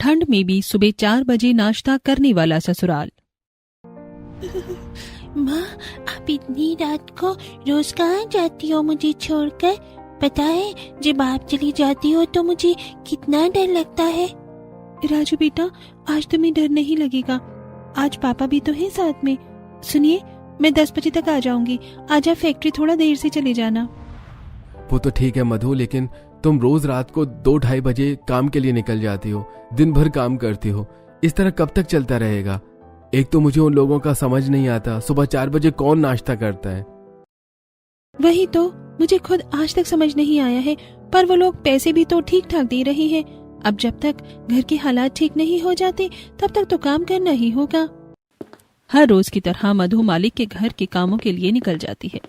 ठंड में भी सुबह 4 बजे नाश्ता करने वाला ससुराल। माँ, आप इतनी रात को रोज कहाँ जाती हो मुझे छोड़कर? पता है, जब आप चली जाती हो तो मुझे कितना डर लगता है। राजू बेटा, आज तुम्हें डर नहीं लगेगा, आज पापा भी तो हैं साथ में। सुनिए, मैं 10 बजे तक आ जाऊंगी, आज आप फैक्ट्री थोड़ा देर से चले जाना। वो तो ठीक है मधु, लेकिन तुम रोज रात को 2-2:30 बजे काम के लिए निकल जाती हो, दिन भर काम करती हो, इस तरह कब तक चलता रहेगा? एक तो मुझे उन लोगों का समझ नहीं आता, सुबह 4 बजे कौन नाश्ता करता है? वही तो मुझे खुद आज तक समझ नहीं आया है, पर वो लोग पैसे भी तो ठीक ठाक दे रहे हैं। अब जब तक घर के हालात ठीक नहीं हो जाते तब तक तो काम करना ही होगा। हर रोज की तरह मधु मालिक के घर के कामों के लिए निकल जाती है।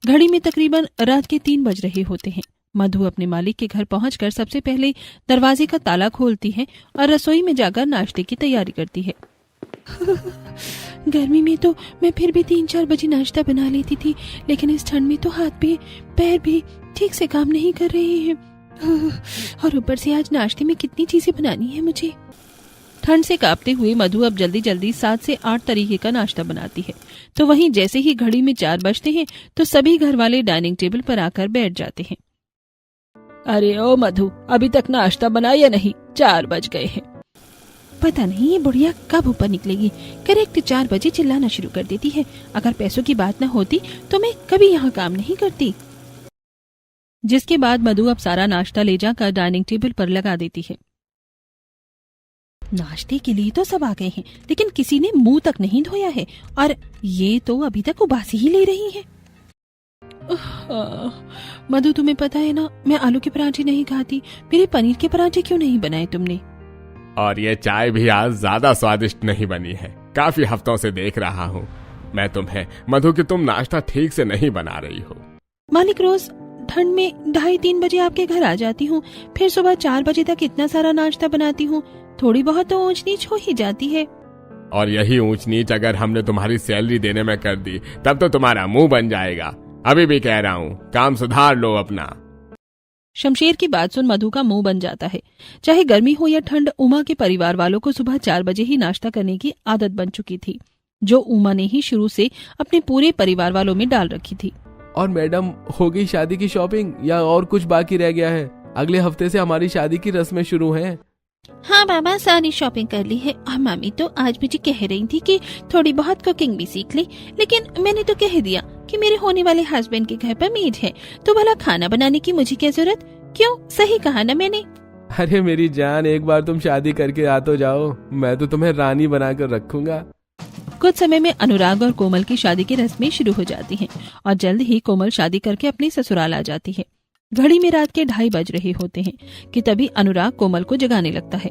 घड़ी में तकरीबन रात के 3 बज रहे होते हैं। मधु अपने मालिक के घर पहुंचकर सबसे पहले दरवाजे का ताला खोलती है और रसोई में जाकर नाश्ते की तैयारी करती है। गर्मी में तो मैं फिर भी 3-4 बजे नाश्ता बना लेती थी, लेकिन इस ठंड में तो हाथ भी पैर भी ठीक से काम नहीं कर रहे हैं। और ऊपर से आज नाश्ते में कितनी चीजें बनानी है मुझे। ठंड से कांपते हुए मधु अब जल्दी जल्दी 7 से 8 तरीके का नाश्ता बनाती है। तो वहीं जैसे ही घड़ी में 4 बजते हैं तो सभी घर वाले डाइनिंग टेबल पर आकर बैठ जाते हैं। अरे ओ मधु, अभी तक नाश्ता बना या नहीं? 4 बज गए हैं। पता नहीं ये बुढ़िया कब ऊपर निकलेगी। करेक्ट 4 बजे चिल्लाना शुरू कर देती है। अगर पैसों की बात न होती तो मैं कभी यहाँ काम नहीं करती। जिसके बाद मधु अब सारा नाश्ता ले जाकर डाइनिंग टेबल पर लगा देती है। नाश्ते के लिए तो सब आ गए हैं, लेकिन किसी ने मुंह तक नहीं धोया है और ये तो अभी तक उबासी ही ले रही है। मधु, तुम्हें पता है ना, मैं आलू के पराठे नहीं खाती। मेरे पनीर के पराठे क्यों नहीं बनाए तुमने? और ये चाय भी आज ज्यादा स्वादिष्ट नहीं बनी है। काफी हफ्तों से देख रहा हूँ मैं तुम्हें मधु कि तुम नाश्ता ठीक से नहीं बना रही हो। मालिक, रोज ठंड में 2:30-3 बजे आपके घर आ जाती हूँ, फिर सुबह 4 बजे तक इतना सारा नाश्ता बनाती हूँ। थोड़ी बहुत तो ऊंच नीच हो ही जाती है। और यही ऊंच नीच अगर हमने तुम्हारी सैलरी देने में कर दी तब तो तुम्हारा मुंह बन जाएगा। अभी भी कह रहा हूँ, काम सुधार लो अपना। शमशेर की बात सुन मधु का मुंह बन जाता है। चाहे गर्मी हो या ठंड, उमा के परिवार वालों को सुबह 4 बजे ही नाश्ता करने की आदत बन चुकी थी, जो उमा ने ही शुरू से अपने पूरे परिवार वालों में डाल रखी थी। और मैडम, हो गई शादी की शॉपिंग या और कुछ बाकी रह गया है? अगले हफ्ते से हमारी शादी की रस्में शुरू हैं। हाँ बाबा, सारी शॉपिंग कर ली है। और मामी तो आज मुझे कह रही थी कि थोड़ी बहुत कुकिंग भी सीख ले, लेकिन मैंने तो कह दिया कि मेरे होने वाले हस्बैंड के घर पर मेड है, तो भला खाना बनाने की मुझे क्या जरूरत? क्यों, सही कहा ना मैंने? अरे मेरी जान, एक बार तुम शादी करके आ तो जाओ, मैं तो तुम्हें रानी बनाकर रखूंगा। कुछ समय में अनुराग और कोमल की शादी की रस्में शुरू हो जाती हैं और जल्द ही कोमल शादी करके अपने ससुराल आ जाती है। घड़ी में रात के 2:30 बज रहे होते हैं कि तभी अनुराग कोमल को जगाने लगता है।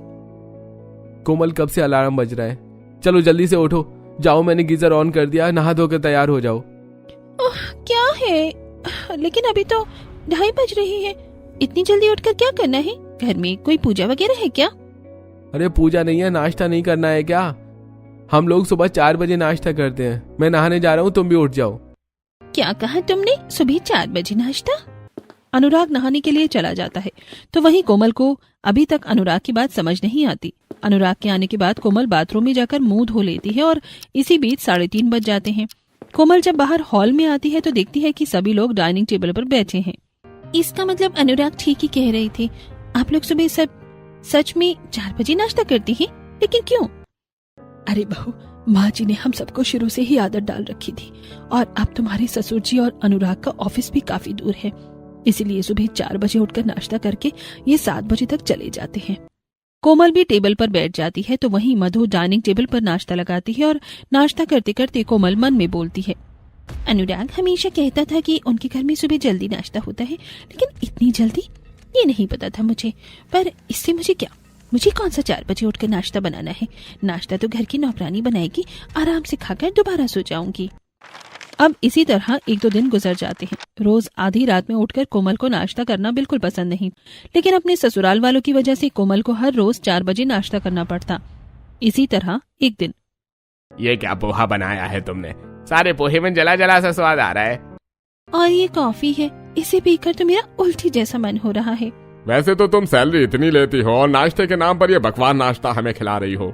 कोमल, कब से अलार्म बज रहा है? चलो जल्दी से उठो, जाओ, मैंने गीजर ऑन कर दिया, नहा धोकर तैयार हो जाओ। क्या है, लेकिन अभी तो 2:30 बज रहे हैं। इतनी जल्दी उठकर क्या करना है? घर में कोई पूजा वगैरह है क्या? अरे पूजा नहीं है, नाश्ता नहीं करना है क्या? हम लोग सुबह 4 बजे नाश्ता करते हैं। मैं नहाने जा रहा हूँ, तुम भी उठ जाओ। क्या कहा तुमने? सुबह 4 बजे नाश्ता? अनुराग नहाने के लिए चला जाता है तो वहीं कोमल को अभी तक अनुराग की बात समझ नहीं आती। अनुराग के आने के बाद कोमल बाथरूम में जाकर मुंह धो लेती है और इसी बीच 3:30 बज जाते हैं। कोमल जब बाहर हॉल में आती है तो देखती है कि सभी लोग डाइनिंग टेबल पर बैठे हैं। इसका मतलब अनुराग ठीक ही कह रहे थे। आप लोग सुबह सब सच में 4 बजे नाश्ता करती हैं, लेकिन क्यों? अरे बहू, माँ जी ने हम सबको शुरू से ही आदत डाल रखी थी और अब तुम्हारे ससुर जी और अनुराग का ऑफिस भी काफी दूर है, इसीलिए सुबह 4 बजे उठकर नाश्ता करके ये 7 बजे तक चले जाते हैं। कोमल भी टेबल पर बैठ जाती है तो वहीं मधु डाइनिंग टेबल पर नाश्ता लगाती है और नाश्ता करते करते कोमल मन में बोलती है, अनुराग हमेशा कहता था कि उनके घर में सुबह जल्दी नाश्ता होता है, लेकिन इतनी जल्दी ये नहीं पता था मुझे। पर इससे मुझे क्या, मुझे कौन सा 4 बजे उठकर नाश्ता बनाना है? नाश्ता तो घर की नौकरानी बनाएगी, आराम से खाकर दोबारा सो जाऊंगी। अब इसी तरह 1-2 दिन गुजर जाते हैं। रोज आधी रात में उठकर कोमल को नाश्ता करना बिल्कुल पसंद नहीं, लेकिन अपने ससुराल वालों की वजह से कोमल को हर रोज 4 बजे नाश्ता करना पड़ता। इसी तरह एक दिन, ये क्या पोहा बनाया है तुमने? सारे पोहे में जला जला सा स्वाद आ रहा है। और ये कॉफी है, इसे पीकर तो मेरा उल्टी जैसा मन हो रहा है। वैसे तो तुम सैलरी इतनी लेती हो और नाश्ते के नाम पर ये बकवास नाश्ता हमें खिला रही हो।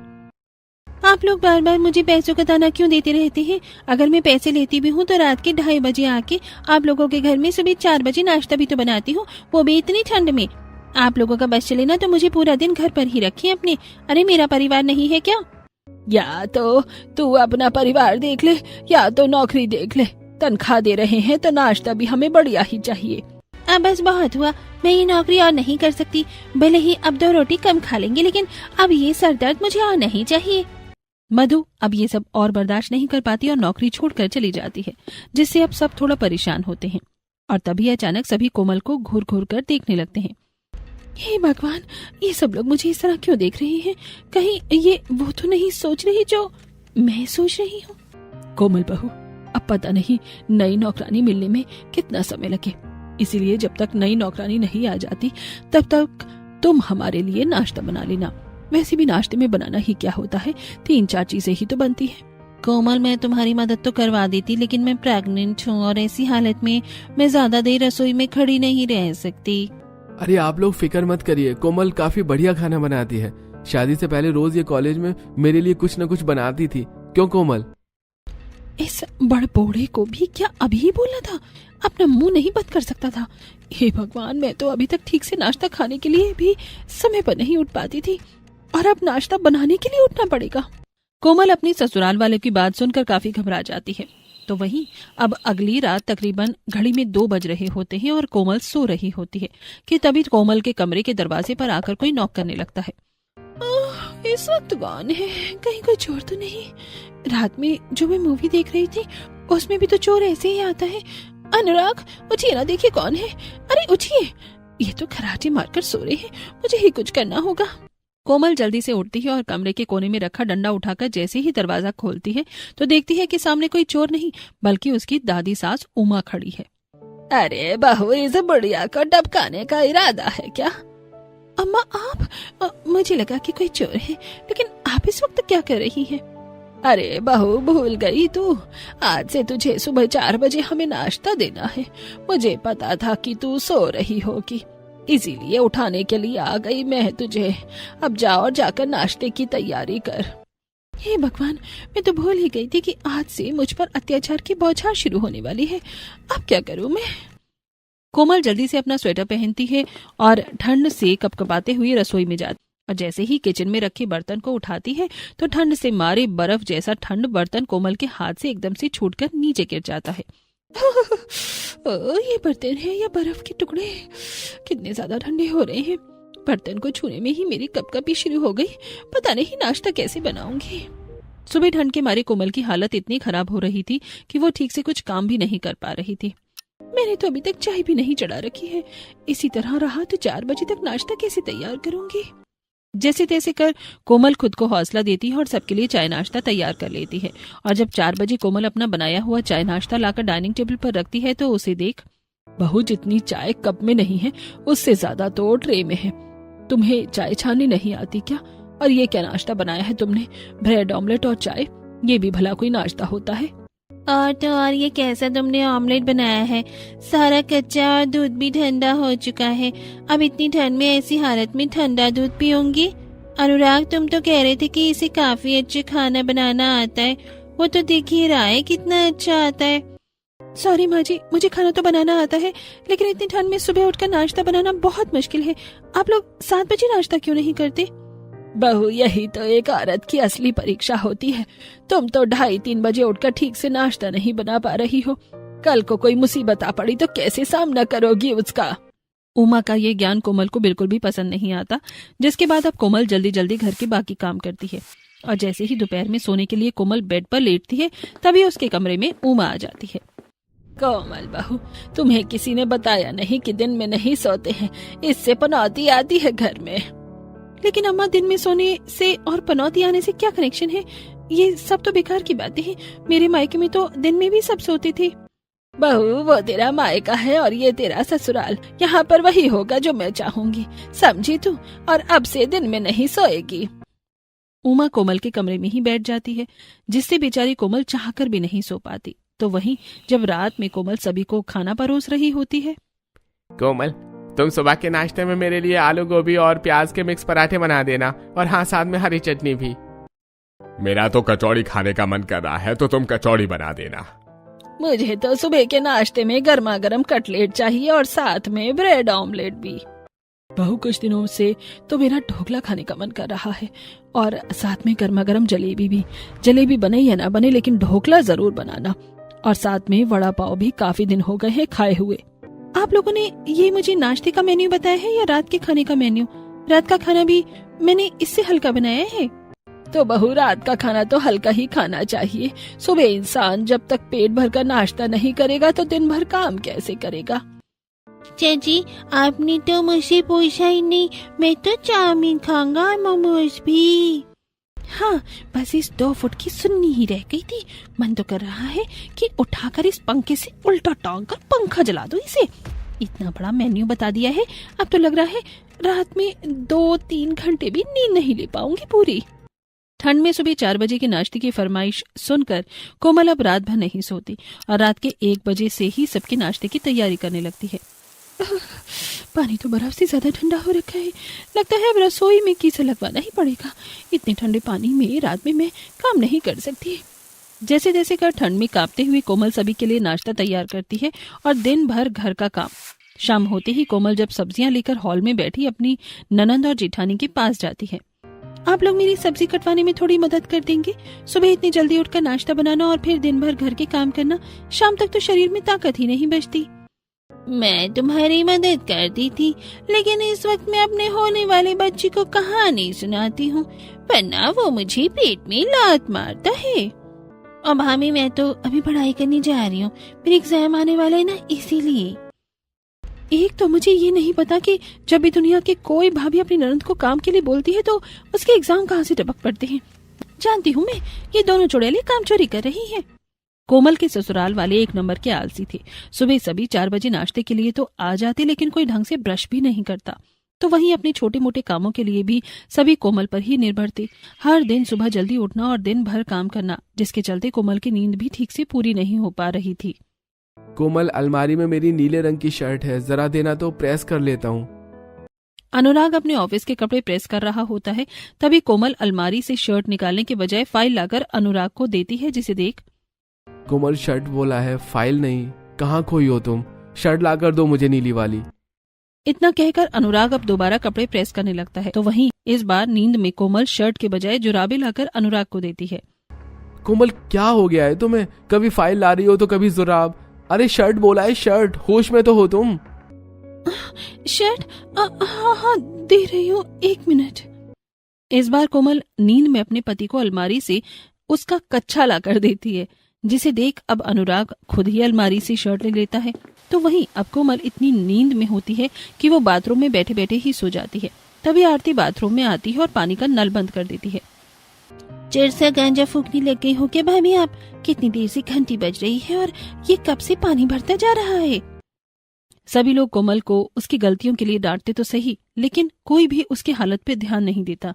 आप लोग बार बार मुझे पैसों का ताना क्यों देते रहते हैं? अगर मैं पैसे लेती भी हूँ तो रात के 2:30 बजे आके आप लोगों के घर में सुबह 4 बजे नाश्ता भी तो बनाती हूँ, वो भी इतनी ठंड में। आप लोगों का बस चले ना तो मुझे पूरा दिन घर पर ही रखिए अपने। अरे मेरा परिवार नहीं है क्या? या तो तू अपना परिवार देख ले या तो नौकरी देख ले। तनख्वाह दे रहे हैं तो नाश्ता भी हमें बढ़िया ही चाहिए। अब बस बहुत हुआ, मैं ये नौकरी और नहीं कर सकती। भले ही अब 2 रोटी कम खा लेंगे, लेकिन अब ये सरदर्द मुझे और नहीं चाहिए। मधु अब ये सब और बर्दाश्त नहीं कर पाती और नौकरी छोड़कर चली जाती है, जिससे अब सब थोड़ा परेशान होते हैं। और तभी अचानक सभी कोमल को घूर घूर कर देखने लगते हैं। हे भगवान, ये सब लोग मुझे इस तरह क्यों देख रहे हैं? कहीं ये वो तो नहीं सोच रही जो मैं सोच रही हूँ? कोमल बहू, अब पता नहीं नई नौकरानी मिलने में कितना समय लगे, इसीलिए जब तक नई नौकरानी नहीं आ जाती तब तक तुम हमारे लिए नाश्ता बना लेना। वैसे भी नाश्ते में बनाना ही क्या होता है, 3-4 चीजें ही तो बनती है। कोमल, मैं तुम्हारी मदद तो करवा देती, लेकिन मैं प्रेग्नेंट हूँ और ऐसी हालत में मैं ज्यादा देर रसोई में खड़ी नहीं रह सकती। अरे आप लोग फिक्र मत करिए, कोमल काफी बढ़िया खाना बनाती है। शादी से पहले रोज ये कॉलेज में मेरे लिए कुछ न कुछ बनाती थी। क्यों कोमल? इस बड़ बूढ़े को भी क्या अभी ही बोलना था? अपना मुंह नहीं बंद कर सकता था? हे भगवान, मैं तो अभी तक ठीक से नाश्ता खाने के लिए भी समय पर नहीं उठ पाती थी और अब नाश्ता बनाने के लिए उठना पड़ेगा। कोमल अपनी ससुराल वाले की बात सुनकर काफी घबरा जाती है। तो वहीं अब अगली रात तकरीबन घड़ी में 2 बज रहे होते हैं और कोमल सो रही होती है कि तभी कोमल के कमरे के दरवाजे पर आकर कोई नॉक करने लगता है। इस वक्त कौन है? कहीं कोई चोर तो नहीं? रात में जो मैं मूवी देख रही थी उसमें भी तो चोर ऐसे ही आता है। अनुराग, उठिए ना, देखिए कौन है। अरे उठिए, ये तो खराटे मारकर सो रहे हैं, मुझे ही कुछ करना होगा। कोमल जल्दी से उठती है और कमरे के कोने में रखा डंडा उठाकर जैसे ही दरवाजा खोलती है तो देखती है कि सामने कोई चोर नहीं बल्कि उसकी दादी सास उमा खड़ी है। अरे बहू, इस बुढ़िया को डबकाने का इरादा है क्या? अम्मा आप, मुझे लगा कि कोई चोर है, लेकिन आप इस वक्त क्या कर रही हैं? अरे बहू, भूल गई तू? आज से तुझे सुबह 4 बजे हमें नाश्ता देना है। मुझे पता था कि तू सो रही होगी, इसीलिए उठाने के लिए आ गई मैं तुझे। अब जा और जाकर नाश्ते की तैयारी कर। हे भगवान, मैं तो भूल ही गई थी कि आज से मुझ पर अत्याचार की बौछार शुरू होने वाली है। अब क्या करूं मैं? कोमल जल्दी से अपना स्वेटर पहनती है और ठंड से कपकपाते हुए रसोई में जाती और जैसे ही किचन में रखे बर्तन को उठाती है तो ठंड से मारे बर्फ जैसा ठंड बर्तन कोमल के हाथ से एकदम से छूटकर नीचे गिर जाता है। ये बर्तन है या बर्फ के टुकड़े? कितने ज्यादा ठंडे हो रहे हैं। बर्तन को छूने में ही मेरी कपकपी शुरू हो गई। पता नहीं नाश्ता कैसे बनाऊंगी। सुबह ठंड के मारे कोमल की हालत इतनी खराब हो रही थी कि वो ठीक से कुछ काम भी नहीं कर पा रही थी। मैंने तो अभी तक चाय भी नहीं चढ़ा रखी है। इसी तरह रहा तो 4 बजे तक नाश्ता कैसे तैयार करूंगी? जैसे तैसे कर कोमल खुद को हौसला देती है और सबके लिए चाय नाश्ता तैयार कर लेती है। और जब 4 बजे कोमल अपना बनाया हुआ चाय नाश्ता लाकर डाइनिंग टेबल पर रखती है तो उसे देख, बहू जितनी चाय कप में नहीं है उससे ज्यादा तो ट्रे में है। तुम्हें चाय छाननी नहीं आती क्या? और ये क्या नाश्ता बनाया है तुमने? ब्रेड ऑमलेट और चाय, ये भी भला कोई नाश्ता होता है? और तो और ये कैसा तुमने ऑमलेट बनाया है? सारा कच्चा और दूध भी ठंडा हो चुका है। अब इतनी ठंड में ऐसी हालत में ठंडा दूध पीऊंगी? अनुराग, तुम तो कह रहे थे कि इसे काफी अच्छा खाना बनाना आता है। वो तो देख ही रहा है कितना अच्छा आता है। सॉरी माँ जी, मुझे खाना तो बनाना आता है, लेकिन इतनी ठंड में सुबह उठकर नाश्ता बनाना बहुत मुश्किल है। आप लोग 7 बजे नाश्ता क्यों नहीं करते? बहू, यही तो एक औरत की असली परीक्षा होती है। तुम तो 2:30-3 बजे उठकर ठीक से नाश्ता नहीं बना पा रही हो। कल को कोई मुसीबत आ पड़ी तो कैसे सामना करोगी उसका? उमा का ये ज्ञान कोमल को बिल्कुल भी पसंद नहीं आता, जिसके बाद अब कोमल जल्दी जल्दी घर के बाकी काम करती है। और जैसे ही दोपहर में सोने के लिए कोमल बेड पर लेटती है तभी उसके कमरे में उमा आ जाती है। कोमल बहू, तुम्हें किसी ने बताया नहीं कि दिन में नहीं सोते हैं? इससे पनौती आती है घर में। लेकिन अम्मा, दिन में सोने से और पनौती आने से क्या कनेक्शन है? ये सब तो बेकार की बातें हैं। मेरे मायके में तो दिन में भी सब सोते थे। बहू, वो तेरा मायका है और ये तेरा ससुराल। यहाँ पर वही होगा जो मैं चाहूंगी, समझी तू? और अब से दिन में नहीं सोएगी। उमा कोमल के कमरे में ही बैठ जाती है, जिससे बेचारी कोमल चाहकर भी नहीं सो पाती। तो वहीं जब रात में कोमल सभी को खाना परोस रही होती है। कोमल, तुम सुबह के नाश्ते में मेरे लिए आलू गोभी और प्याज के मिक्स पराठे बना देना, और हाँ, साथ में हरी चटनी भी। मेरा तो कचौड़ी खाने का मन कर रहा है, तो तुम कचौड़ी बना देना। मुझे तो सुबह के नाश्ते में गर्मा गर्म कटलेट चाहिए और साथ में ब्रेड ऑमलेट भी। बहू, कुछ दिनों से तो मेरा ढोकला खाने का मन कर रहा है और साथ में गर्मा गर्म जलेबी भी। जलेबी बने या ना बने, लेकिन ढोकला जरूर बनाना। और साथ में वड़ा पाव भी, काफी दिन हो गए हैं खाए हुए। आप लोगों ने ये मुझे नाश्ते का मेन्यू बताया है या रात के खाने का मेन्यू? रात का खाना भी मैंने इससे हल्का बनाया है। तो बहू, रात का खाना तो हल्का ही खाना चाहिए। सुबह इंसान जब तक पेट भर कर नाश्ता नहीं करेगा तो दिन भर काम कैसे करेगा? चाची, आपने तो मुझसे पूछा ही नहीं। मैं तो चाउमीन खाऊंगा और मोमोज भी। हाँ, बस इस 2 फुट की सुन्नी ही रह गई थी। मन तो कर रहा है कि उठाकर इस पंखे से उल्टा टांग कर पंखा जला दो इसे। इतना बड़ा मेन्यू बता दिया है, अब तो लग रहा है रात में 2-3 घंटे भी नींद नहीं ले पाऊंगी पूरी। ठंड में सुबह 4 बजे के नाश्ते की फरमाइश सुनकर कोमल अब रात भर नहीं सोती और रात के 1 बजे से ही सबके नाश्ते की तैयारी करने लगती है। पानी तो बर्फ से ज्यादा ठंडा हो रखा है। लगता है अब रसोई में कीसा लगवाना ही पड़ेगा। इतने ठंडे पानी में रात में मैं काम नहीं कर सकती। जैसे जैसे कर ठंड में कांपते हुए कोमल सभी के लिए नाश्ता तैयार करती है और दिन भर घर का काम। शाम होते ही कोमल जब सब्जियां लेकर हॉल में बैठी अपनी ननंद और जेठानी के पास जाती है। आप लोग मेरी सब्जी कटवाने में थोड़ी मदद कर देंगे? सुबह इतनी जल्दी उठकर नाश्ता बनाना और फिर दिन भर घर के काम करना, शाम तक तो शरीर में ताकत ही नहीं बचती। मैं तुम्हारी मदद करती थी, लेकिन इस वक्त मैं अपने होने वाले बच्चे को कहानी सुनाती हूँ, वरना वो मुझे पेट में लात मारता है। और भाभी, मैं तो अभी पढ़ाई करने जा रही हूँ, फिर एग्जाम आने वाला है ना, इसीलिए। एक तो मुझे ये नहीं पता कि जब भी दुनिया के कोई भाभी अपनी ननद को काम के लिए बोलती है तो उसके एग्जाम कहाँ से टपक पड़ते हैं। जानती हूँ मैं, ये दोनों चुड़ैलें काम चोरी कर रही हैं। कोमल के ससुराल वाले 1 नंबर के आलसी थे। सुबह सभी 4 बजे नाश्ते के लिए तो आ जाते, लेकिन कोई ढंग से ब्रश भी नहीं करता। तो वहीं अपने छोटे मोटे कामों के लिए भी सभी कोमल पर ही निर्भर थे। हर दिन सुबह जल्दी उठना और दिन भर काम करना, जिसके चलते कोमल की नींद भी ठीक से पूरी नहीं हो पा रही थी। कोमल, अलमारी में मेरी नीले रंग की शर्ट है, जरा देना तो प्रेस कर लेता हूँ। अनुराग अपने ऑफिस के कपड़े प्रेस कर रहा होता है, तभी कोमल अलमारी से शर्ट निकालने के बजाय फाइल लाकर अनुराग को देती है, जिसे देख। कोमल, शर्ट बोला है, फाइल नहीं। कहाँ खोई हो तुम? शर्ट लाकर दो मुझे नीली वाली। इतना कहकर अनुराग अब दोबारा कपड़े प्रेस करने लगता है। तो वहीं इस बार नींद में कोमल शर्ट के बजाय जुराबे लाकर अनुराग को देती है। कोमल, क्या हो गया है तुम्हें? कभी फाइल ला रही हो तो कभी जुराब। अरे शर्ट बोला है, शर्ट। होश में तो हो तुम? शर्ट? हाँ, दे रही हूँ, 1 मिनट। इस बार कोमल नींद में अपने पति को अलमारी से उसका कच्छा लाकर देती है, जिसे देख अब अनुराग खुद ही अलमारी से शर्ट ले लेता है। तो वहीं अब कोमल इतनी नींद में होती है कि वो बाथरूम में बैठे बैठे ही सो जाती है। तभी आरती बाथरूम में आती है और पानी का नल बंद कर देती है। चिरसा गांजा फूकने लग गई हो क्या भाभी आप? कितनी देर से घंटी बज रही है और ये कब से पानी भरता जा रहा है? सभी लोग कोमल को उसकी गलतियों के लिए डांटते तो सही, लेकिन कोई भी उसकी हालत पे ध्यान नहीं देता।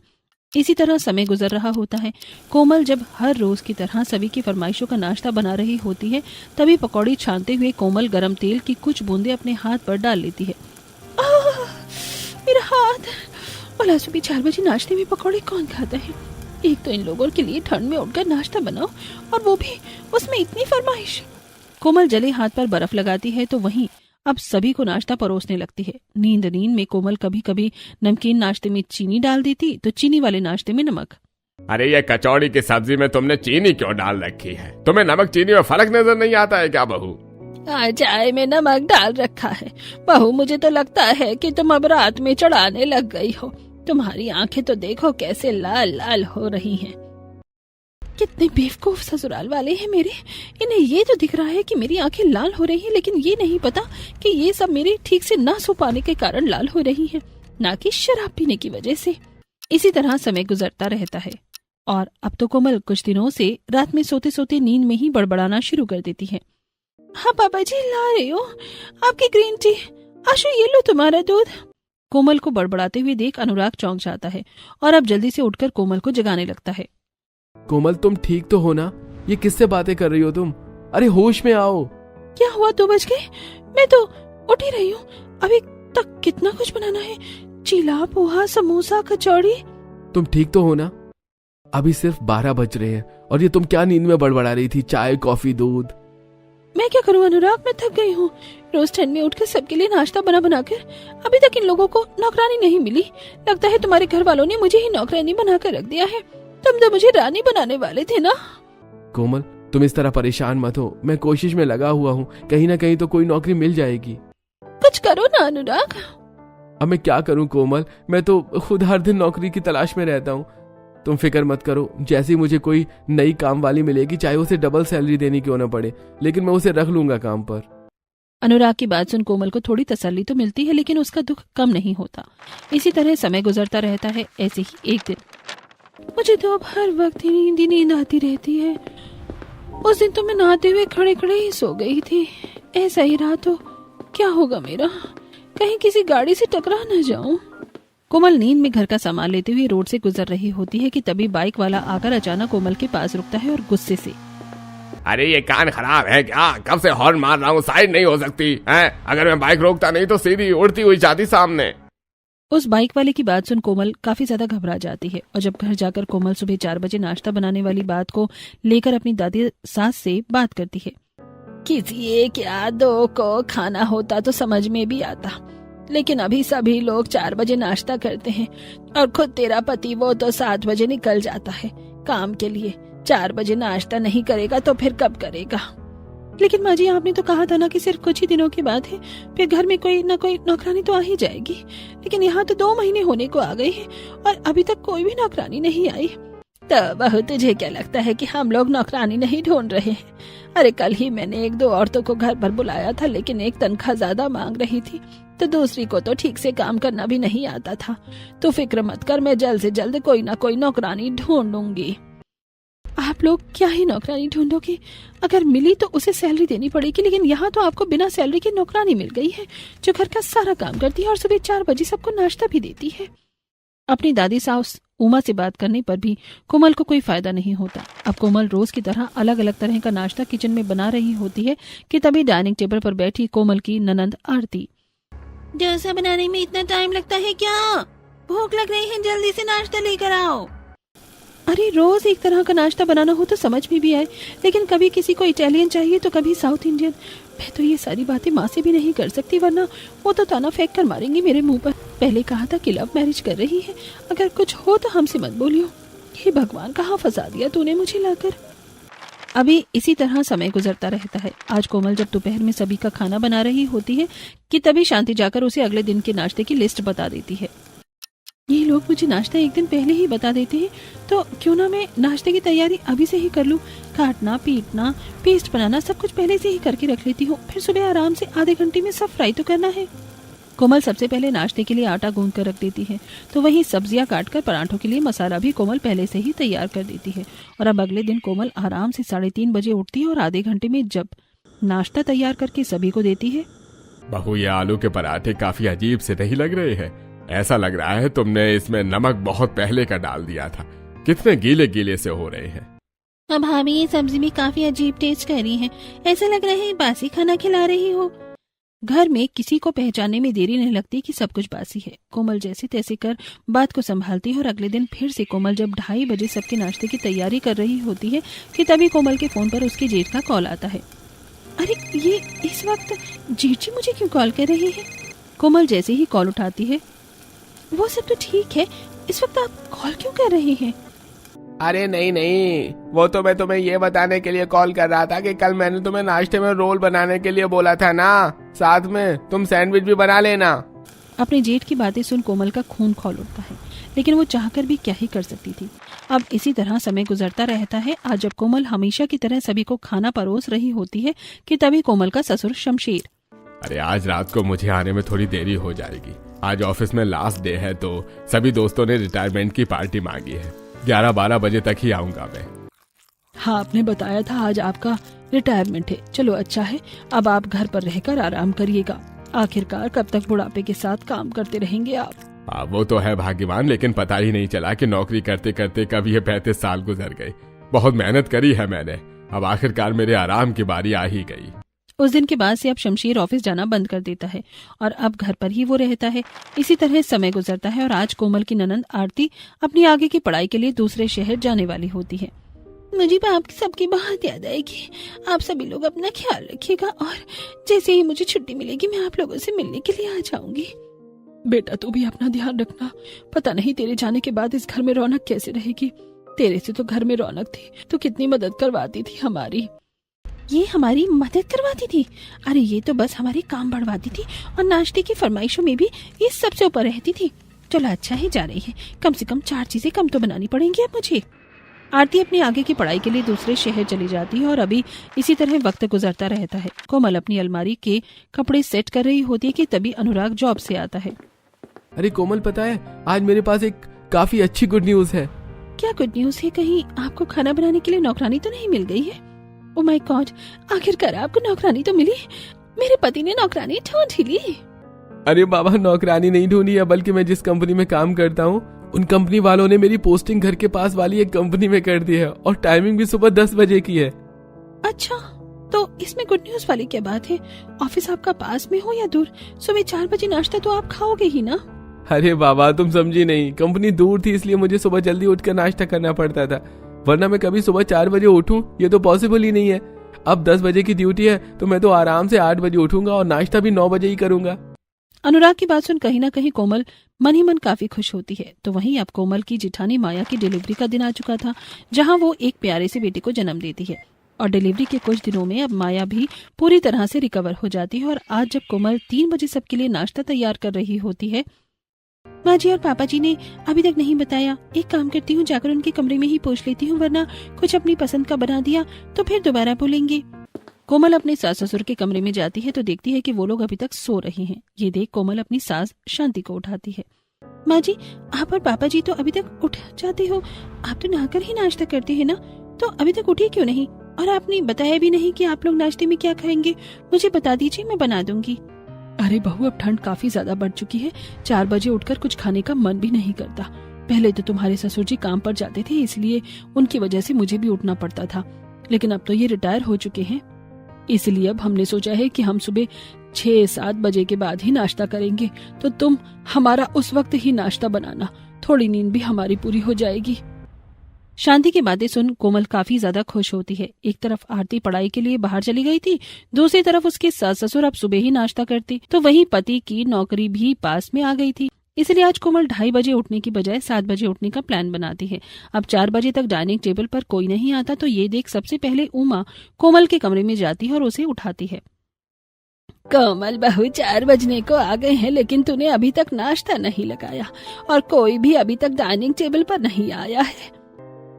इसी तरह समय गुजर रहा होता है। कोमल जब हर रोज की तरह सभी की फरमाइशों का नाश्ता बना रही होती है, तभी पकौड़ी छानते हुए कोमल गरम तेल की कुछ बूंदे अपने हाथ पर डाल लेती है। मेरा हाथ! भला सुबह 4 बजे नाश्ते में पकौड़े कौन खाता है? एक तो इन लोगों के लिए ठंड में उठकर नाश्ता बनाओ और वो भी उसमें इतनी फरमाइश। कोमल जले हाथ पर बर्फ लगाती है, तो वहीं अब सभी को नाश्ता परोसने लगती है। नींद में कोमल कभी कभी नमकीन नाश्ते में चीनी डाल देती, तो चीनी वाले नाश्ते में नमक। अरे ये कचौड़ी की सब्जी में तुमने चीनी क्यों डाल रखी है? तुम्हें नमक चीनी में फर्क नजर नहीं आता है क्या बहू? चाय में नमक डाल रखा है बहू। मुझे तो लगता है कि तुम अब रात में चढ़ाने लग गई हो। तुम्हारी आंखें तो देखो कैसे लाल लाल हो रही हैं। कितने बेवकूफ ससुराल वाले हैं मेरे। इन्हें ये तो दिख रहा है कि मेरी आंखें लाल हो रही हैं, लेकिन ये नहीं पता कि ये सब मेरे ठीक से ना सो पाने के कारण लाल हो रही हैं, ना कि शराब पीने की वजह से। इसी तरह समय गुजरता रहता है और अब तो कोमल कुछ दिनों से रात में सोते सोते नींद में ही बड़बड़ाना शुरू कर देती है। हाँ पापा जी, ला रही हो आपकी ग्रीन टी। आशु, ये लो तुम्हारा दूध। कोमल को बड़बड़ाते हुए देख अनुराग चौंक जाता है और अब जल्दी से उठकर कोमल को जगाने लगता है। कोमल, तुम ठीक तो हो ना? ये किससे बातें कर रही हो तुम? अरे होश में आओ। क्या हुआ? 2 बज गए? मैं तो उठ ही रही हूँ। अभी तक कितना कुछ बनाना है, चीला, पोहा, समोसा, कचौड़ी। तुम ठीक तो हो ना? अभी सिर्फ 12 बज रहे हैं और ये तुम क्या नींद में बड़बड़ा रही थी? चाय, कॉफी, दूध। मैं क्या करूं अनुराग, मैं थक गई हूँ। रोज ठंड में उठकर सबके लिए नाश्ता बना बना कर अभी तक इन लोगों को नौकरानी नहीं मिली। लगता है तुम्हारे घर वालों ने मुझे ही नौकरानी बनाकर रख दिया है। तुम तो मुझे रानी बनाने वाले थे ना। कोमल, तुम इस तरह परेशान मत हो, मैं कोशिश में लगा हुआ हूँ, कहीं ना कहीं तो कोई नौकरी मिल जाएगी। कुछ करो ना अनुराग। अब मैं क्या करूं कोमल, मैं तो खुद हर दिन नौकरी की तलाश में रहता हूँ। तुम फिक्र मत करो, जैसे ही मुझे कोई नई काम वाली मिलेगी, चाहे उसे डबल सैलरी देनी क्यों ना पड़े, लेकिन मैं उसे रख लूंगा काम पर। अनुराग की बात सुन कोमल को थोड़ी तसल्ली तो मिलती है, लेकिन उसका दुख कम नहीं होता। इसी तरह समय गुजरता रहता है। ऐसे ही एक दिन, मुझे तो अब हर वक्त ही नींद आती रहती है। उस दिन तो मैं नहाते हुए खड़े खड़े ही सो गई थी। ऐसा ही रहा तो क्या होगा मेरा, कहीं किसी गाड़ी से टकरा न जाऊं। कोमल नींद में घर का सामान लेते हुए रोड से गुजर रही होती है कि तभी बाइक वाला आकर अचानक कोमल के पास रुकता है और गुस्से से, अरे ये कान खराब है क्या? कब से हॉर्न मार रहा हूँ, साइड नहीं हो सकती है? अगर मैं बाइक रोकता नहीं तो सीधी उड़ती हुई जाती सामने। उस बाइक वाले की बात सुन कोमल काफी ज्यादा घबरा जाती है और जब घर जाकर कोमल सुबह 4 बजे नाश्ता बनाने वाली बात को लेकर अपनी दादी सास से बात करती है। किसी एक या दो को खाना होता तो समझ में भी आता, लेकिन अभी सभी लोग 4 बजे नाश्ता करते हैं और खुद तेरा पति वो तो 7 बजे निकल जाता है काम के लिए। 4 बजे नाश्ता नहीं करेगा तो फिर कब करेगा? लेकिन माँ जी, आपने तो कहा था ना कि सिर्फ कुछ ही दिनों की बात है, फिर घर में कोई ना कोई नौकरानी तो आ ही जाएगी। लेकिन यहाँ तो 2 महीने होने को आ गए हैं और अभी तक कोई भी नौकरानी नहीं आई। तो बहू, तुझे क्या लगता है कि हम लोग नौकरानी नहीं ढूंढ रहे हैं? अरे कल ही मैंने 1-2 औरतों को घर पर बुलाया था, लेकिन एक तनख्वाह ज्यादा मांग रही थी तो दूसरी को तो ठीक से काम करना भी नहीं आता था। तो फिक्र मत कर, मैं जल्द से जल्द कोई ना कोई नौकरानी ढूंढूंगी। आप लोग क्या ही नौकरानी ढूंढोगे? अगर मिली तो उसे सैलरी देनी पड़ेगी, लेकिन यहाँ तो आपको बिना सैलरी की नौकरानी मिल गई है जो घर का सारा काम करती है और सुबह 4 बजे सबको नाश्ता भी देती है। अपनी दादी सास उमा से बात करने पर भी कोमल को कोई फायदा नहीं होता। अब कोमल रोज की तरह अलग अलग तरह का नाश्ता किचन में बना रही होती है कि तभी डाइनिंग टेबल पर बैठी कोमल की ननंद आरती, डोसा बनाने में इतना टाइम लगता है क्या? भूख लग रही है, जल्दी से नाश्ता लेकर आओ। अरे रोज एक तरह का नाश्ता बनाना हो तो समझ में भी आए, लेकिन कभी किसी को इटालियन चाहिए तो कभी साउथ इंडियन। मैं तो ये सारी बातें माँ से भी नहीं कर सकती, वरना वो तो ताना फेंक कर मारेंगी मेरे मुंह पर। पहले कहा था कि लव मैरिज कर रही है, अगर कुछ हो तो हमसे मत बोलियो। हे भगवान, कहाँ फंसा दिया तूने मुझे लाकर। अभी इसी तरह समय गुजरता रहता है। आज कोमल जब दोपहर में सभी का खाना बना रही होती है कि तभी शांति जाकर उसे अगले दिन के नाश्ते की लिस्ट बता देती है। ये लोग मुझे नाश्ता एक दिन पहले ही बता देते हैं, तो क्यों ना मैं नाश्ते की तैयारी अभी से ही कर लूं। काटना, पीटना, पेस्ट बनाना सब कुछ पहले से ही करके रख लेती हूँ, फिर सुबह आराम से आधे घंटे में सब फ्राई तो करना है। कोमल सबसे पहले नाश्ते के लिए आटा गूंद कर रख देती है, तो वहीं सब्जियां काटकर पराठों के लिए मसाला भी कोमल पहले से ही तैयार कर देती है। और अब अगले दिन कोमल आराम से 3:30 बजे उठती है और आधे घंटे में जब नाश्ता तैयार करके सभी को देती है। बहू, ये आलू के पराठे काफी अजीब से नहीं लग रहे हैं? ऐसा लग रहा है तुमने इसमें नमक बहुत पहले का डाल दिया था। कितने गीले गीले से हो रहे हैं। अब भाभी, ये सब्जी में काफी अजीब टेस्ट कर रही है, ऐसा लग रहा है बासी खाना खिला रही हो। घर में किसी को पहचानने में देरी नहीं लगती कि सब कुछ बासी है। कोमल जैसे तैसे कर बात को संभालती है और अगले दिन फिर से कोमल जब 2:30 बजे सबके नाश्ते की तैयारी कर रही होती है कि तभी कोमल के फोन पर उसके जेठ का कॉल आता है। अरे ये इस वक्त जेठ जी मुझे क्यों कॉल कर रही है? कोमल जैसे ही कॉल उठाती है, वो सब तो ठीक है, इस वक्त आप कॉल क्यों कर रहे हैं? अरे नहीं, वो तो मैं तुम्हें ये बताने के लिए कॉल कर रहा था कि कल मैंने तुम्हें नाश्ते में रोल बनाने के लिए बोला था ना, साथ में तुम सैंडविच भी बना लेना। अपने जेठ की बातें सुन कोमल का खून खौल उठता है, लेकिन वो चाहकर भी क्या ही कर सकती थी। अब इसी तरह समय गुजरता रहता है। आज जब कोमल हमेशा की तरह सभी को खाना परोस रही होती है कि तभी कोमल का ससुर शमशेर, अरे आज रात को मुझे आने में थोड़ी देरी हो जाएगी। आज ऑफिस में लास्ट डे है तो सभी दोस्तों ने रिटायरमेंट की पार्टी मांगी है। 11-12 बजे तक ही आऊंगा मैं। हाँ, आपने बताया था आज आपका रिटायरमेंट है। चलो अच्छा है, अब आप घर पर रहकर आराम करिएगा। आखिरकार कब तक बुढ़ापे के साथ काम करते रहेंगे आप? वो तो है भाग्यवान, लेकिन पता ही नहीं चला कि नौकरी करते करते कब ये 35 साल गुजर गए। बहुत मेहनत करी है मैंने, अब आखिरकार मेरे आराम की बारी आ ही गई। उस दिन के बाद से अब शमशीर ऑफिस जाना बंद कर देता है और अब घर पर ही वो रहता है। इसी तरह समय गुजरता है और आज कोमल की ननंद आरती अपनी आगे की पढ़ाई के लिए दूसरे शहर जाने वाली होती है। मुझे आपकी सबकी बहुत याद आएगी। आप सभी लोग अपना ख्याल रखिएगा और जैसे ही मुझे छुट्टी मिलेगी मैं आप लोगों से मिलने के लिए आ जाऊंगी। बेटा तू भी अपना ध्यान रखना। पता नहीं तेरे जाने के बाद इस घर में रौनक कैसे रहेगी। तेरे से तो घर में रौनक थी, तो कितनी मदद करवाती थी हमारी। ये हमारी मदद करवाती थी? अरे ये तो बस हमारे काम बढ़वाती थी और नाश्ते की फरमाइशों में भी ये सबसे ऊपर रहती थी। चलो अच्छा ही जा रही है, कम से कम 4 चीजें कम तो बनानी पड़ेंगी अब मुझे। आरती अपनी आगे की पढ़ाई के लिए दूसरे शहर चली जाती है और अभी इसी तरह वक्त गुजरता रहता है। कोमल अपनी अलमारी के कपड़े सेट कर रही होती है कि तभी अनुराग जॉब से आता है। अरे कोमल, पता है आज मेरे पास एक काफी अच्छी गुड न्यूज है। क्या गुड न्यूज है? कहीं आपको खाना बनाने के लिए नौकरानी तो नहीं मिल गई है? ओह माय गॉड, आखिरकार आपको नौकरानी तो मिली। मेरे पति ने नौकरानी ढूंढ ही ली। अरे बाबा, नौकरानी नहीं ढूंढी है, बल्कि मैं जिस कंपनी में काम करता हूँ उन कंपनी वालों ने मेरी पोस्टिंग घर के पास वाली एक कंपनी में कर दी है और टाइमिंग भी सुबह 10 बजे की है। अच्छा, तो इसमें गुड न्यूज वाली क्या बात है? ऑफिस आपका पास में हो या दूर? सुबह 4 बजे नाश्ता तो आप खाओगे ही ना? अरे बाबा, तुम समझी नहीं। कंपनी दूर थी इसलिए मुझे सुबह जल्दी उठकर नाश्ता करना पड़ता था, वरना मैं कभी सुबह 4 बजे उठूं ये तो पॉसिबल ही नहीं है। अब 10 बजे की ड्यूटी है तो मैं तो आराम से 8 बजे उठूंगा और नाश्ता भी 9 बजे ही करूंगा। अनुराग की बात सुन कहीं ना कहीं कोमल मन ही मन काफी खुश होती है। तो वहीं अब कोमल की जिठानी माया की डिलीवरी का दिन आ चुका था, जहां वो एक प्यारे से बेटे को जन्म देती है और डिलीवरी के कुछ दिनों में अब माया भी पूरी तरह से रिकवर हो जाती है। और आज जब कोमल 3 बजे सबके लिए नाश्ता तैयार कर रही होती है, माँ जी और पापा जी ने अभी तक नहीं बताया। एक काम करती हूँ, जाकर उनके कमरे में ही पूछ लेती हूँ, वरना कुछ अपनी पसंद का बना दिया तो फिर दोबारा बोलेंगे। कोमल अपने सास ससुर के कमरे में जाती है तो देखती है कि वो लोग अभी तक सो रहे हैं। ये देख कोमल अपनी सास शांति को उठाती है। माँ जी, आप और पापा जी तो अभी तक उठ जाते हो, आप तो नहाकर ही नाश्ता करते हैं ना, तो अभी तक उठे क्यों नहीं? और आपने बताया भी नहीं कि आप लोग नाश्ते में क्या खाएंगे। मुझे बता दीजिए, मैं बना दूंगी। अरे बहू, अब ठंड काफी ज्यादा बढ़ चुकी है, 4 बजे उठकर कुछ खाने का मन भी नहीं करता। पहले तो तुम्हारे ससुर जी काम पर जाते थे, इसलिए उनकी वजह से मुझे भी उठना पड़ता था, लेकिन अब तो ये रिटायर हो चुके हैं, इसलिए अब हमने सोचा है कि हम सुबह 6-7 बजे के बाद ही नाश्ता करेंगे, तो तुम हमारा उस वक्त ही नाश्ता बनाना, थोड़ी नींद भी हमारी पूरी हो जाएगी। शांति की बातें सुन कोमल काफी ज्यादा खुश होती है। एक तरफ आरती पढ़ाई के लिए बाहर चली गई थी, दूसरी तरफ उसके सास ससुर अब सुबह ही नाश्ता करते, तो वहीं पति की नौकरी भी पास में आ गई थी। इसलिए आज कोमल 2:30 बजे उठने की बजाय 7 बजे उठने का प्लान बनाती है। अब 4 बजे तक डाइनिंग टेबल पर कोई नहीं आता तो ये देख सबसे पहले उमा कोमल के कमरे में जाती है और उसे उठाती है। कोमल बहू, 4 बजने को आ गए हैं, लेकिन तूने अभी तक नाश्ता नहीं लगाया और कोई भी अभी तक डाइनिंग टेबल पर नहीं आया है।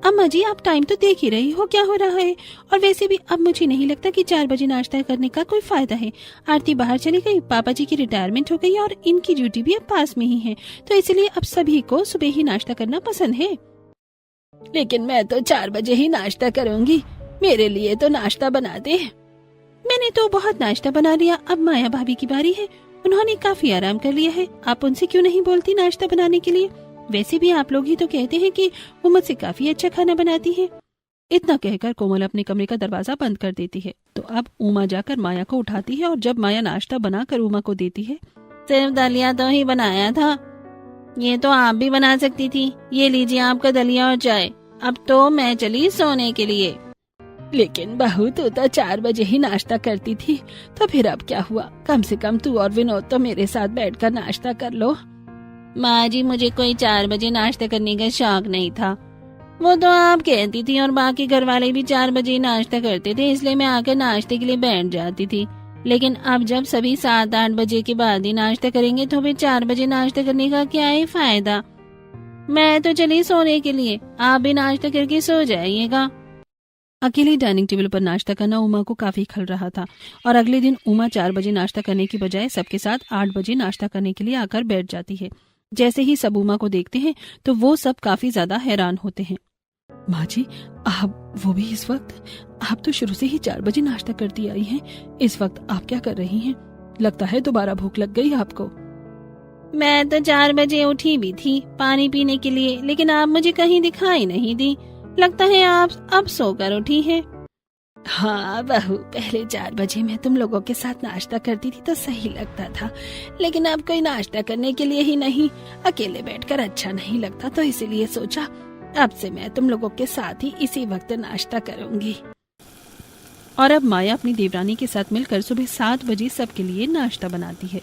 अम्मा जी, आप टाइम तो देख ही रही हो क्या हो रहा है, और वैसे भी अब मुझे नहीं लगता कि 4 बजे नाश्ता करने का कोई फायदा है। आरती बाहर चली गई, पापा जी की रिटायरमेंट हो गई और इनकी ड्यूटी भी अब पास में ही है, तो इसलिए अब सभी को सुबह ही नाश्ता करना पसंद है। लेकिन मैं तो 4 बजे ही नाश्ता करूंगी, मेरे लिए तो नाश्ता बना दे। मैंने तो बहुत नाश्ता बना लिया, अब माया भाभी की बारी है, उन्होंने काफी आराम कर लिया है, आप उनसे क्यों नहीं बोलती नाश्ता बनाने के लिए? वैसे भी आप लोग ही तो कहते हैं कि वो मुझसे काफी अच्छा खाना बनाती है। इतना कहकर कोमल अपने कमरे का दरवाजा बंद कर देती है। तो अब उमा जाकर माया को उठाती है और जब माया नाश्ता बनाकर उमा को देती है, सिर्फ दलिया तो ही बनाया था, ये तो आप भी बना सकती थी, ये लीजिए आपका दलिया और चाय, अब तो मैं चली सोने के लिए। लेकिन बहू, तू तो 4 बजे ही नाश्ता करती थी, तो फिर अब क्या हुआ? कम से कम तू और विनोद तो मेरे साथ बैठकर नाश्ता कर लो। माँ जी, मुझे कोई 4 बजे नाश्ता करने का शौक नहीं था, वो तो आप कहती थी और बाकी घर वाले भी 4 बजे ही नाश्ता करते थे, इसलिए मैं आकर नाश्ते के लिए बैठ जाती थी। लेकिन अब जब सभी 7-8 बजे के बाद ही नाश्ता करेंगे तो फिर 4 बजे नाश्ता करने का क्या ही फायदा। मैं तो चली सोने के लिए, आप भी नाश्ता करके सो जाइएगा। अकेले डाइनिंग टेबल पर नाश्ता करना उमा को काफी खल रहा था और अगले दिन उमा 4 बजे नाश्ता करने की बजाय सबके साथ 8 बजे नाश्ता करने के लिए आकर बैठ जाती है। जैसे ही सब उमा को देखते हैं तो वो सब काफी ज्यादा हैरान होते हैं। माँ जी, आप वो भी इस वक्त? आप तो शुरू से ही 4 बजे नाश्ता करती आई हैं, इस वक्त आप क्या कर रही हैं? लगता है दोबारा भूख लग गई आपको। मैं तो 4 बजे उठी भी थी पानी पीने के लिए, लेकिन आप मुझे कहीं दिखाई नहीं दी, लगता है आप अब सोकर उठी हैं। हाँ बहू, पहले 4 बजे मैं तुम लोगों के साथ नाश्ता करती थी तो सही लगता था, लेकिन अब कोई नाश्ता करने के लिए ही नहीं, अकेले बैठकर अच्छा नहीं लगता, तो इसीलिए सोचा अब से मैं तुम लोगों के साथ ही इसी वक्त नाश्ता करूंगी। और अब माया अपनी देवरानी के साथ मिलकर सुबह 7 बजे सबके लिए नाश्ता बनाती है।